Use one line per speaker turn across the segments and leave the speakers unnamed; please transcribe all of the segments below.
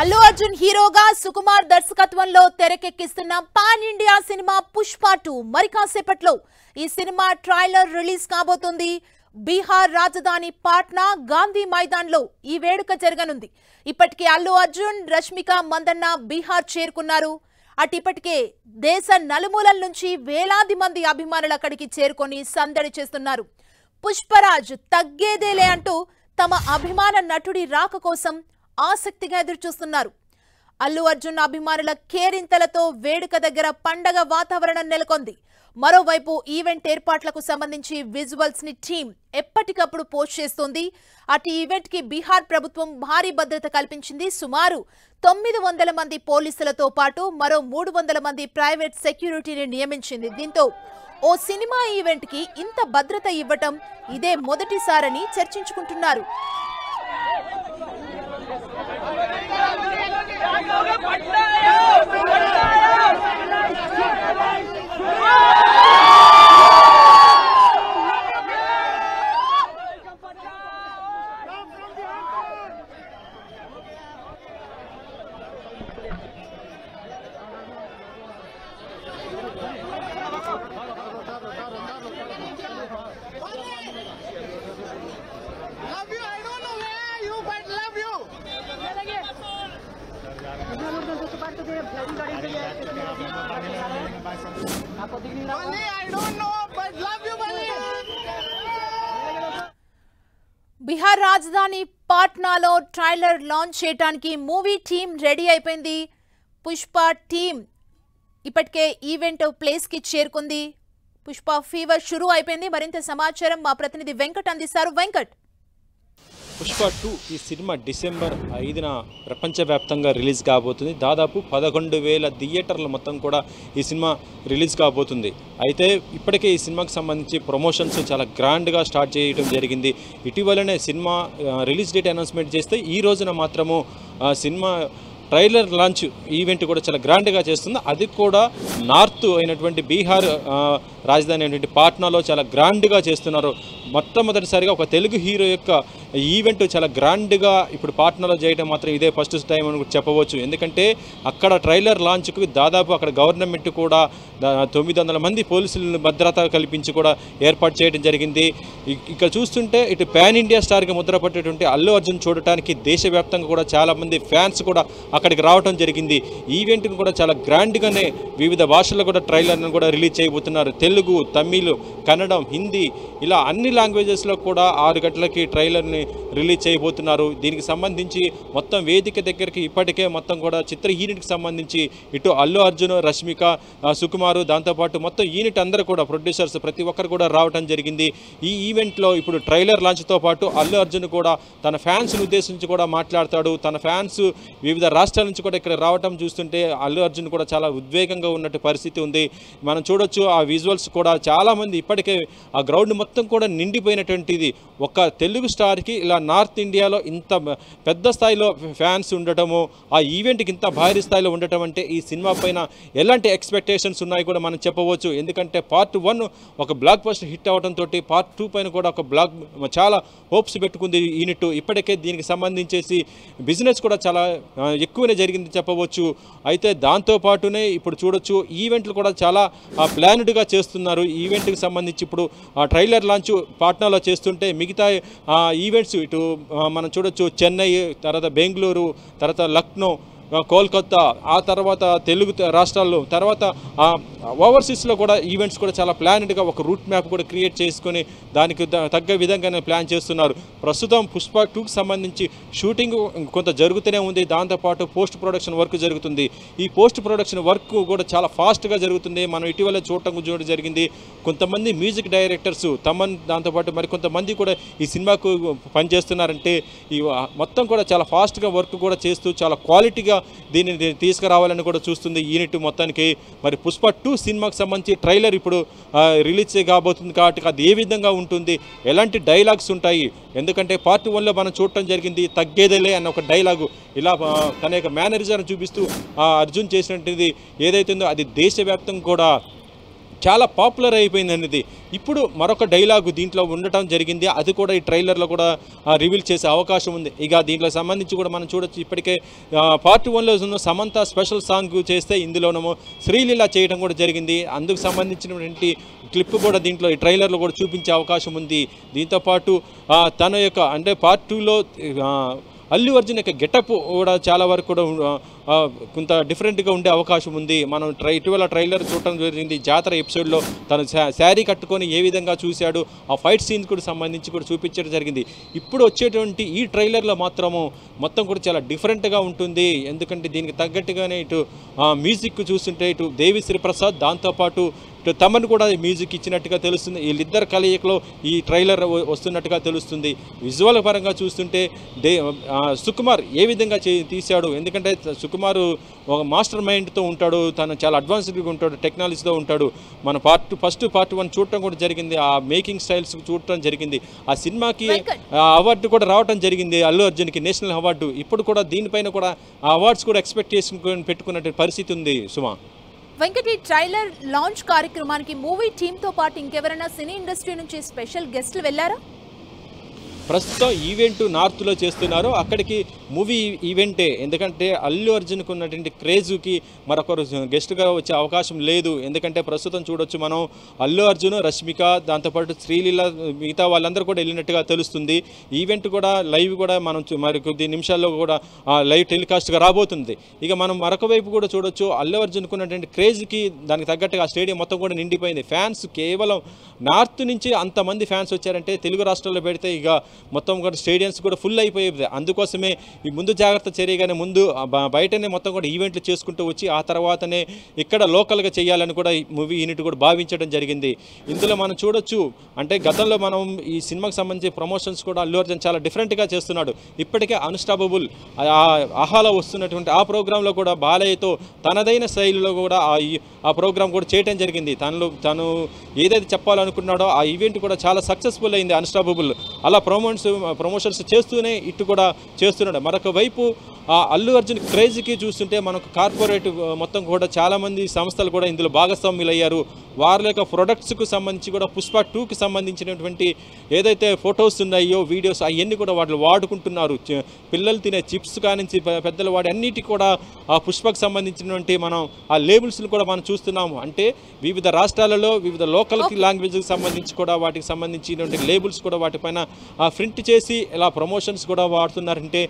అల్లు అర్జున్ హీరోగా సుకుమార్ దర్శకత్వంలో తెరకెక్కిస్తున్న pan India cinema Pushpa 2 మరి కాసేపట్లో ఈ సినిమా ట్రైలర్ రిలీజ్ కాబోతుంది. బీహార్ రాజధాని పాట్నా గాంధీ మైదాన్లో ఈ వేడుక జరగనుంది. ఇప్పటికే అల్లు అర్జున్, రష్మిక మందన్న బీహార్ చేరుకున్నారు. ఇప్పటికే దేశ నలుమూలల నుంచి వేలాది మంది అభిమానులు అక్కడికి చేరుకొని సందడి చేస్తున్నారు. పుష్పరాజ్ తగ్గేదేలే అంటూ తమ అభిమాన నటుడి రాక కోసం ఆసక్తిగా ఎదురుచూస్తున్నారు. అల్లు అర్జున్ అభిమానుల కేరింతలతో వేడుక దగ్గర పండగ వాతావరణం నెలకొంది. మరోవైపు ఈవెంట్ ఏర్పాట్లకు సంబంధించి విజువల్స్ ని టీం ఎప్పటికప్పుడు పోస్ట్ చేస్తోంది. అటు ఈవెంట్ కి బీహార్ ప్రభుత్వం భారీ భద్రత కల్పించింది. సుమారు 900 మంది పోలీసులతో పాటు మరో 300 మంది ప్రైవేట్ సెక్యూరిటీని నియమించింది. దీంతో ఓ సినిమా ఈవెంట్ కి ఇంత భద్రత ఇవ్వటం ఇదే మొదటిసారని చర్చించుకుంటున్నారు. బీహార్ రాజధాని పాట్నాలో ట్రైలర్ లాంచ్ చేయడానికి మూవీ టీం రెడీ అయిపోయింది. పుష్ప టీం ఇప్పటికే ఈవెంట్ ప్లేస్ కి చేరుకుంది. పుష్ప ఫీవర్ షురూ అయిపోయింది. మరింత సమాచారం మా ప్రతినిధి వెంకట్ అందిస్తారు. వెంకట్,
పుష్ప 2 ఈ సినిమా డిసెంబర్ 5న ప్రపంచవ్యాప్తంగా రిలీజ్ కాబోతుంది. దాదాపు 11,000 థియేటర్లు మొత్తం కూడా ఈ సినిమా రిలీజ్ కాబోతుంది. అయితే ఇప్పటికే ఈ సినిమాకి సంబంధించి ప్రమోషన్స్ చాలా గ్రాండ్గా స్టార్ట్ చేయడం జరిగింది. ఇటీవలనే సినిమా రిలీజ్ డేట్ అనౌన్స్మెంట్ చేస్తే ఈ రోజున మాత్రము సినిమా ట్రైలర్ లాంచ్ ఈవెంట్ కూడా చాలా గ్రాండ్గా చేస్తుంది. అది కూడా నార్త్ అయినటువంటి బీహార్ రాజధాని అయినటువంటి పాట్నాలో చాలా గ్రాండ్గా చేస్తున్నారు. మొట్టమొదటిసారిగా ఒక తెలుగు హీరో యొక్క ఈవెంట్ చాలా గ్రాండ్గా ఇప్పుడు పాట్నాలో చేయడం మాత్రం ఇదే ఫస్ట్ టైం అని చెప్పవచ్చు. ఎందుకంటే అక్కడ ట్రైలర్ లాంచ్కి దాదాపు అక్కడ గవర్నమెంట్ కూడా 900 మంది పోలీసులను భద్రత కల్పించి కూడా ఏర్పాటు చేయడం జరిగింది. ఇక్కడ చూస్తుంటే ఇటు పాన్ ఇండియా స్టార్గా ముద్రపట్టేటువంటి అల్లు అర్జున్ చూడటానికి దేశవ్యాప్తంగా కూడా చాలామంది ఫ్యాన్స్ కూడా అక్కడికి రావడం జరిగింది. ఈవెంట్ని కూడా చాలా గ్రాండ్గానే వివిధ భాషల్లో కూడా ట్రైలర్ను కూడా రిలీజ్ చేయబోతున్నారు. తెలుగు, తమిళ్, కన్నడం, హిందీ ఇలా అన్ని లాంగ్వేజెస్లో కూడా 6 గంటలకి ట్రైలర్ని రిలీజ్ చేయబోతున్నారు. దీనికి సంబంధించి మొత్తం వేదిక దగ్గరికి ఇప్పటికే మొత్తం కూడా చిత్ర యూనిట్కి సంబంధించి ఇటు అల్లు అర్జున్, రష్మిక, సుకుమారు, దాంతోపాటు మొత్తం యూనిట్ అందరూ కూడా ప్రొడ్యూసర్స్ ప్రతి ఒక్కరు కూడా రావడం జరిగింది. ఈ ఈవెంట్లో ఇప్పుడు ట్రైలర్ లాంచ్తో పాటు అల్లు అర్జున్ కూడా తన ఫ్యాన్స్ని ఉద్దేశించి కూడా మాట్లాడతాడు. తన ఫ్యాన్స్ వివిధ రాష్ట్రాల నుంచి కూడా ఇక్కడ రావడం చూస్తుంటే అల్లు అర్జున్ కూడా చాలా ఉద్వేగంగా ఉన్నట్టు పరిస్థితి ఉంది. మనం చూడొచ్చు ఆ విజువల్స్ కూడా చాలామంది ఇప్పటికే ఆ గ్రౌండ్ మొత్తం కూడా నిండిపోయినటువంటిది. ఒక తెలుగు స్టార్కి ఇలా నార్త్ ఇండియాలో ఇంత పెద్ద స్థాయిలో ఫ్యాన్స్ ఉండటము, ఆ ఈవెంట్కి ఇంత భారీ స్థాయిలో ఉండటం అంటే ఈ సినిమా పైన ఎలాంటి ఎక్స్పెక్టేషన్స్ ఉన్నాయి కూడా మనం చెప్పవచ్చు. ఎందుకంటే పార్ట్ 1 ఒక బ్లాక్ బస్టర్ హిట్ అవడంతో పార్ట్ 2 పైన కూడా చాలా హోప్స్ పెట్టుకుంది యూనిట్. ఇప్పటికే దీనికి సంబంధించేసి బిజినెస్ కూడా చాలా ఎక్కువనే జరిగింది చెప్పవచ్చు. అయితే దాంతోపాటునే ఇప్పుడు చూడొచ్చు ఈవెంట్లు కూడా చాలా ప్లాన్డ్గా చేస్తున్నారు. ఈవెంట్కి సంబంధించి ఇప్పుడు ట్రైలర్ లాంచ్ పాట్నాలో చేస్తుంటే మిగతా ఈవెంట్స్ ఇటు మనం చూడొచ్చు చెన్నై, తర్వాత బెంగళూరు, తర్వాత లక్నో, కోల్కతా, ఆ తర్వాత తెలుగు రాష్ట్రాల్లో, తర్వాత ఓవర్సీస్లో కూడా ఈవెంట్స్ కూడా చాలా ప్లాన్డ్గా ఒక రూట్ మ్యాప్ కూడా క్రియేట్ చేసుకొని దానికి తగ్గ విధంగానే ప్లాన్ చేస్తున్నారు. ప్రస్తుతం పుష్ప 2కి సంబంధించి షూటింగ్ కొంత జరుగుతూనే ఉంది. దాంతోపాటు పోస్ట్ ప్రొడక్షన్ వర్క్ జరుగుతుంది. ఈ పోస్ట్ ప్రొడక్షన్ వర్క్ కూడా చాలా ఫాస్ట్గా జరుగుతుంది. మనం ఇటీవల చూడటం జరిగింది. కొంతమంది మ్యూజిక్ డైరెక్టర్స్ తమన్, దాంతోపాటు మరి కొంతమంది కూడా ఈ సినిమాకు పనిచేస్తున్నారంటే ఈ మొత్తం కూడా చాలా ఫాస్ట్గా వర్క్ కూడా చేస్తూ చాలా క్వాలిటీగా దీన్ని తీసుకురావాలని కూడా చూస్తుంది యూనిట్ మొత్తానికి. మరి పుష్ప 2 సినిమాకి సంబంధించి ట్రైలర్ ఇప్పుడు రిలీజ్ కాబోతుంది కాబట్టి అది ఏ విధంగా ఉంటుంది, ఎలాంటి డైలాగ్స్ ఉంటాయి, ఎందుకంటే పార్ట్ 1లో మనం చూడటం జరిగింది తగ్గేదేలే అన్న ఒక డైలాగు, ఇలా తన యొక్క మేనరిజాన్ని చూపిస్తూ అర్జున్ చేసినటువంటిది ఏదైతుందో అది దేశవ్యాప్తంగా కూడా చాలా పాపులర్ అయిపోయింది అనేది. ఇప్పుడు మరొక డైలాగు దీంట్లో ఉండటం జరిగింది. అది కూడా ఈ ట్రైలర్లో కూడా రివీల్ చేసే అవకాశం ఉంది. ఇక దీంట్లో సంబంధించి కూడా మనం చూడొచ్చు, ఇప్పటికే పార్ట్ 1లో ఉన్న సమంత స్పెషల్ సాంగ్ చేస్తే ఇందులోనేమో శ్రీలీల చేయడం కూడా జరిగింది. అందుకు సంబంధించినటువంటి క్లిప్ కూడా దీంట్లో ఈ ట్రైలర్లో కూడా చూపించే అవకాశం ఉంది. దీంతోపాటు తన యొక్క అంటే పార్ట్ 2లో అల్లు అర్జున్ యొక్క గెటప్ కూడా చాలా వరకు కూడా కొంత డిఫరెంట్గా ఉండే అవకాశం ఉంది. మనం ఇటీవల ట్రైలర్ చూడటం జరిగింది. జాతర ఎపిసోడ్లో తను శారీ కట్టుకొని ఏ విధంగా చూశాడు, ఆ ఫైట్ సీన్ కూడా సంబంధించి కూడా చూపించడం జరిగింది. ఇప్పుడు వచ్చేటువంటి ఈ ట్రైలర్లో మాత్రము మొత్తం కూడా చాలా డిఫరెంట్గా ఉంటుంది. ఎందుకంటే దీనికి తగ్గట్టుగానే ఇటు మ్యూజిక్ చూస్తుంటే ఇటు దేవిశ్రీ ప్రసాద్, దాంతోపాటు తమన్ కూడా మ్యూజిక్ ఇచ్చినట్టుగా తెలుస్తుంది. వీళ్ళిద్దరు కలయికలో ఈ ట్రైలర్ వస్తున్నట్టుగా తెలుస్తుంది. విజువల్ పరంగా చూస్తుంటే సుకుమార్ ఏ విధంగా తీశాడు, ఎందుకంటే సుకుమార్ ఒక మాస్టర్ మైండ్తో ఉంటాడు, తను చాలా అడ్వాన్స్డ్గా ఉంటాడు, టెక్నాలజీతో ఉంటాడు. మన ఫస్ట్ పార్ట్ 1 చూడటం కూడా జరిగింది, ఆ మేకింగ్ స్టైల్స్ చూడటం జరిగింది. ఆ సినిమాకి అవార్డు కూడా రావడం జరిగింది, అల్లు అర్జున్కి నేషనల్ అవార్డు. ఇప్పుడు కూడా దీనిపైన కూడా ఆ అవార్డ్స్ కూడా ఎక్స్పెక్ట్ చేసుకుని పెట్టుకున్న పరిస్థితి ఉంది. సుమా,
వెంకటి, ట్రైలర్ లాంచ్ కార్యక్రమానికి మూవీ టీంతో పాటు ఇంకెవరైనా సినీ ఇండస్ట్రీ నుంచి స్పెషల్ గెస్ట్లు వెళ్లారా?
ప్రస్తుతం ఈవెంట్ నార్త్లో చేస్తున్నారు, అక్కడికి మూవీ ఈవెంటే. ఎందుకంటే అల్లు అర్జున్కు ఉన్నటువంటి క్రేజుకి మరొకరు గెస్ట్గా వచ్చే అవకాశం లేదు. ఎందుకంటే ప్రస్తుతం చూడొచ్చు మనం అల్లు అర్జున్, రష్మిక, దాంతోపాటు శ్రీలీల, మిగతా వాళ్ళందరూ కూడా వెళ్ళినట్టుగా తెలుస్తుంది. ఈవెంట్ కూడా లైవ్ కూడా మనం మరి కొద్ది నిమిషాల్లో కూడా లైవ్ టెలికాస్ట్గా రాబోతుంది. ఇక మనం మరొక వైపు కూడా చూడొచ్చు, అల్లు అర్జున్కు ఉన్నటువంటి క్రేజ్కి దానికి తగ్గట్టుగా స్టేడియం మొత్తం కూడా నిండిపోయింది. ఫ్యాన్స్ కేవలం నార్త్ నుంచి అంతమంది ఫ్యాన్స్ వచ్చారంటే తెలుగు రాష్ట్రాల్లో పెడితే ఇక మొత్తం కూడా స్టేడియంస్ కూడా ఫుల్ అయిపోయేది. అందుకోసమే ఈ ముందు జాగ్రత్త చర్యగానే ముందు బయటనే మొత్తం కూడా ఈవెంట్లు చేసుకుంటూ వచ్చి ఆ తర్వాతనే ఇక్కడ లోకల్గా చేయాలని కూడా ఈ మూవీ యూనిట్ కూడా భావించడం జరిగింది. ఇందులో మనం చూడొచ్చు, అంటే గతంలో మనం ఈ సినిమాకి సంబంధించి ప్రమోషన్స్ కూడా అల్లు అర్జున్ చాలా డిఫరెంట్గా చేస్తున్నాడు. ఇప్పటికే అన్స్టాపబుల్ ఆహాలో వస్తున్నటువంటి ఆ ప్రోగ్రాంలో కూడా బాలయ్యతో తనదైన శైలిలో కూడా ఆ ప్రోగ్రాం కూడా చేయడం జరిగింది. తను ఏదైతే చెప్పాలనుకున్నాడో ఆ ఈవెంట్ కూడా చాలా సక్సెస్ఫుల్ అయింది అన్స్టాపబుల్. అలా ప్రమోషన్స్ చేస్తూనే ఇటు కూడా చేస్తున్నాడు. మరొక వైపు అల్లు అర్జున్ క్రేజ్కి చూస్తుంటే మనకు కార్పొరేట్ మొత్తం కూడా చాలామంది సంస్థలు కూడా ఇందులో భాగస్వామ్యులు అయ్యారు. వారి యొక్క ప్రొడక్ట్స్కు సంబంధించి కూడా పుష్ప 2కి సంబంధించినటువంటి ఏదైతే ఫొటోస్ ఉన్నాయో, వీడియోస్, అవన్నీ కూడా వాళ్ళు వాడుకుంటున్నారు. పిల్లలు తినే చిప్స్ కానించి పెద్దలు వాడి అన్నిటికీ కూడా ఆ పుష్పకు సంబంధించినటువంటి మనం ఆ లేబుల్స్ని కూడా మనం చూస్తున్నాము. అంటే వివిధ రాష్ట్రాలలో వివిధ లోకల్ లాంగ్వేజ్కి సంబంధించి కూడా వాటికి సంబంధించినటువంటి లేబుల్స్ కూడా వాటిపైన ప్రింట్ చేసి ఇలా ప్రమోషన్స్ కూడా వాడుతున్నారంటే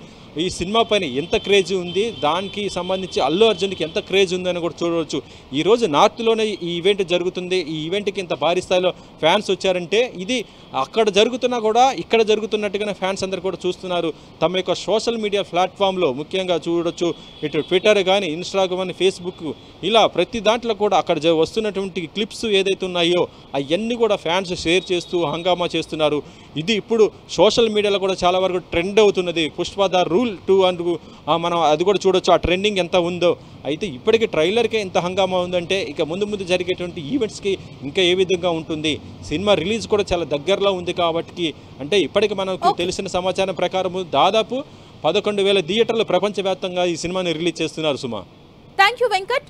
ఈ సినిమా పైన ఎంత క్రేజ్ ఉంది, దానికి సంబంధించి అల్లు అర్జున్కి ఎంత క్రేజ్ ఉందని కూడా చూడవచ్చు. ఈరోజు నార్త్లోనే ఈ ఈవెంట్ జరుగుతుంది. ఈ ఈవెంట్కి ఇంత భారీ స్థాయిలో ఫ్యాన్స్ వచ్చారంటే ఇది అక్కడ జరుగుతున్నా కూడా ఇక్కడ జరుగుతున్నట్టుగానే ఫ్యాన్స్ అందరూ కూడా చూస్తున్నారు. తమ యొక్క సోషల్ మీడియా ప్లాట్ఫామ్లో ముఖ్యంగా చూడొచ్చు, ఇటు ట్విట్టర్ కానీ, ఇన్స్టాగ్రామ్ కానీ, ఫేస్బుక్, ఇలా ప్రతి దాంట్లో కూడా అక్కడ వస్తున్నటువంటి క్లిప్స్ ఏదైతే ఉన్నాయో అవన్నీ కూడా ఫ్యాన్స్ షేర్ చేస్తూ హంగామా చేస్తున్నారు. ఇది ఇప్పుడు సోషల్ మీడియాలో కూడా చాలా వరకు ట్రెండ్ అవుతున్నది. పుష్ప ద రూల్ 2 అంటూ మనం అది కూడా చూడొచ్చు, ఆ ట్రెండింగ్ ఎంత ఉందో. అయితే ఇప్పటికీ ట్రైలర్కే ఇంత హంగామా ఉందంటే ఇక ముందు జరిగేటువంటి ఈవెంట్స్కి ఇంకా ఏ విధంగా ఉంటుంది. సినిమా రిలీజ్ కూడా చాలా దగ్గరలో ఉంది కాబట్టి, అంటే ఇప్పటికి మనకు తెలిసిన సమాచారం ప్రకారం దాదాపు 11,000 థియేటర్లు ప్రపంచవ్యాప్తంగా ఈ సినిమాని రిలీజ్ చేస్తున్నారు. సుమా,
థ్యాంక్ యూ వెంకట్.